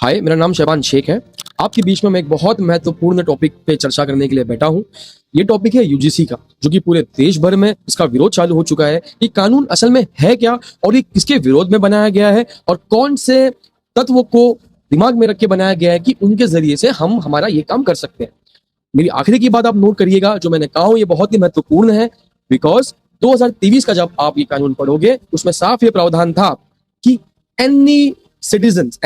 हाय, मेरा नाम शहबान शेख है। आपके बीच में मैं एक बहुत महत्वपूर्ण टॉपिक पे चर्चा करने के लिए बैठा हूँ। ये टॉपिक है यूजीसी का, जो कि पूरे देश भर में इसका विरोध चालू हो चुका है। ये कानून असल में है क्या और ये किसके विरोध में बनाया गया है और कौन से तत्वों को दिमाग में रख के बनाया गया है कि उनके जरिए से हम हमारा ये काम कर सकते हैं। मेरी आखिरी की बात आप नोट करिएगा, जो मैंने कहा हूं ये बहुत ही महत्वपूर्ण है। बिकॉज 2023 का जब आप ये कानून पढ़ोगे उसमें साफ ये प्रावधान था कि any citizens,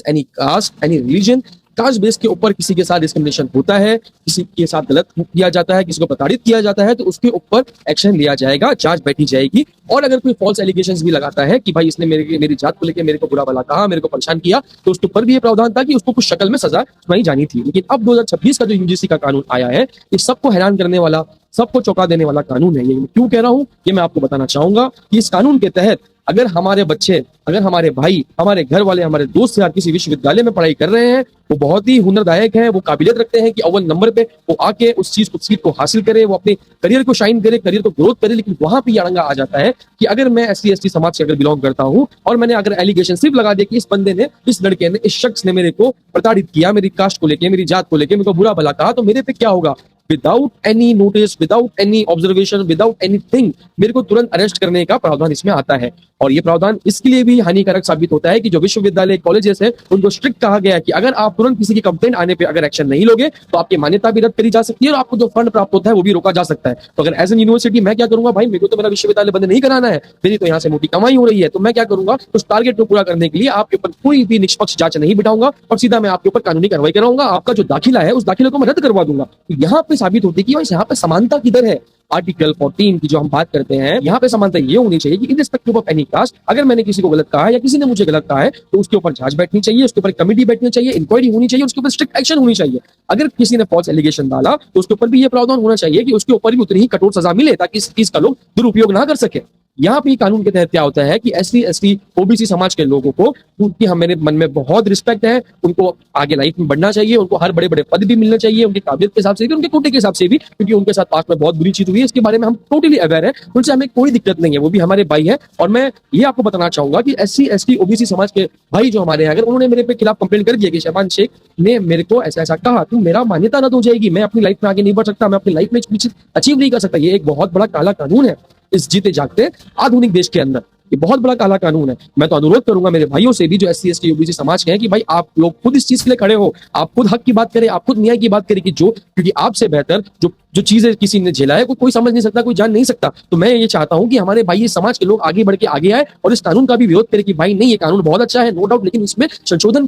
any caste, any religion, caste base के ऊपर किसी के साथ डिस्क्रिमिनेशन होता है, किसी के साथ गलत किया जाता है, किसी को प्रताड़ित किया जाता है, तो उसके ऊपर एक्शन लिया जाएगा, जांच बैठी जाएगी। और अगर कोई फॉल्स एलिगेशंस भी लगाता है कि भाई इसने मेरी जात को लेकर मेरे को बुरा भला कहा, मेरे को परेशान किया, तो उसके ऊपर भी ये प्रावधान था कि उसको कुछ शक्ल में सजा सुनाई जानी थी। लेकिन अब 2026 का जो यूजीसी का कानून आया है, ये सबको हैरान करने वाला, सबको चौंका देने वाला कानून है। ये क्यों कह रहा हूं, ये मैं आपको बताना चाहूंगा कि इस कानून के तहत अगर हमारे बच्चे, अगर हमारे भाई, हमारे घर वाले, हमारे दोस्त यार किसी विश्वविद्यालय में पढ़ाई कर रहे हैं, वो बहुत ही हुनरदायक है, वो काबिलियत रखते हैं कि अव्वल नंबर पे वो आके उस चीज को, सीट को हासिल करे, वो अपने करियर को शाइन करे, करियर को ग्रोथ करे। लेकिन वहां पे ये अड़ंगा आ जाता है कि अगर मैं SC/ST समाज से अगर बिलोंग करता हूं और मैंने अगर एलिगेशन सिर्फ लगा दिया कि इस बंदे ने, इस लड़के ने, इस शख्स ने मेरे को प्रताड़ित किया, मेरी कास्ट को लेके, मेरी जात को लेके मेरे को बुरा भला कहा, तो मेरे पे क्या होगा? Without any notice, without any observation, without anything मेरे को तुरंत अरेस्ट करने का प्रावधान इसमें आता है। और ये प्रावधान इसके लिए भी हानिकारक साबित होता है कि जो विश्वविद्यालय, कॉलेजेस है, उनको स्ट्रिक्ट कहा गया है कि अगर आप तुरंत किसी की कंप्लेंट आने पे अगर एक्शन नहीं लोगे तो आपकी मान्यता भी रद्द करी जा सकती है और आपको जो फंड प्राप्त होता है वो भी रोका जा सकता है। तो अगर एज एन यूनिवर्सिटी मैं क्या करूंगा, भाई मेरे को तो मेरा विश्वविद्यालय बंद नहीं कराना है, मेरी तो यहाँ से मोटी कमाई हो रही है, तो मैं क्या करूंगा, उस टारगेट को पूरा करने के लिए आपके ऊपर कोई भी निष्पक्ष जांच नहीं बिठाऊंगा और सीधा मैं आपके ऊपर कानूनी कार्रवाई कराऊंगा। आपका जो दाखिला है उस दाखिले को मैं रद्द करवा दूंगा। तो यहाँ पे साबित होती है कि यहाँ पे समानता किधर है। आर्टिकल 14 की जो हम बात करते हैं, यहाँ पे समानता ये होनी चाहिए कि इनरिस्पेक्टिव ऑफ एनी कास्ट, अगर मैंने किसी को गलत कहा है या किसी ने मुझे गलत कहा है तो उसके ऊपर जांच बैठनी चाहिए, उसके ऊपर कमेटी बैठनी चाहिए, इंक्वायरी होनी चाहिए, उसके ऊपर स्ट्रिक्ट एक्शन होनी चाहिए। अगर किसी ने फॉल्स एलिगेशन डाला तो उसके ऊपर भी ये प्रावधान होना चाहिए कि उसके ऊपर भी उतनी ही कठोर सजा मिले ताकि इस चीज का लोग दुरुपयोग ना कर सके। यहाँ पे कानून के तहत क्या होता है कि SC/ST OBC समाज के लोगों को, उनकी मेरे मन में बहुत रिस्पेक्ट है, उनको आगे लाइफ में बढ़ना चाहिए, उनको हर बड़े बड़े पद भी मिलने चाहिए, उनकी काबिलियत के हिसाब से भी, उनके कोटे के हिसाब से भी, क्योंकि उनके साथ पास में बहुत बुरी चीज हुई है, इसके बारे में हम टोटली अवेयर है, उनसे हमें कोई दिक्कत नहीं है, वो भी हमारे भाई है। और मैं ये आपको बताना चाहूंगा कि SC/ST OBC समाज के भाई जो हमारे हैं, अगर उन्होंने मेरे पे खिलाफ कंप्लेंट कर दिया कि शहबान शेख ने मेरे को ऐसा ऐसा कहा, तो मेरा मान्यता रद्द हो जाएगी, मैं अपनी लाइफ में आगे नहीं बढ़ सकता, मैं अपनी लाइफ में कुछ अचीव नहीं कर सकता। ये एक बहुत बड़ा काला कानून है इस जीते जागते आधुनिक देश के अंदर। ये बहुत बड़ा काला कानून है। मैं तो अनुरोध करूंगा मेरे भाइयों से भी जो SC/ST OBC समाज के हैं कि भाई आप लोग खुद इस चीज के लिए खड़े हो, आप खुद हक की बात करें, आप खुद न्याय की बात करें कि जो, क्योंकि आपसे बेहतर जो जो चीजें किसी ने झेला है कोई समझ नहीं सकता, कोई जान नहीं सकता। तो मैं ये चाहता हूं कि हमारे भाई ये समाज के लोग आगे बढ़ के आगे आए और इस कानून का भी विरोध करें कि भाई नहीं, ये कानून बहुत अच्छा है, नो डाउट, लेकिन इसमें संशोधन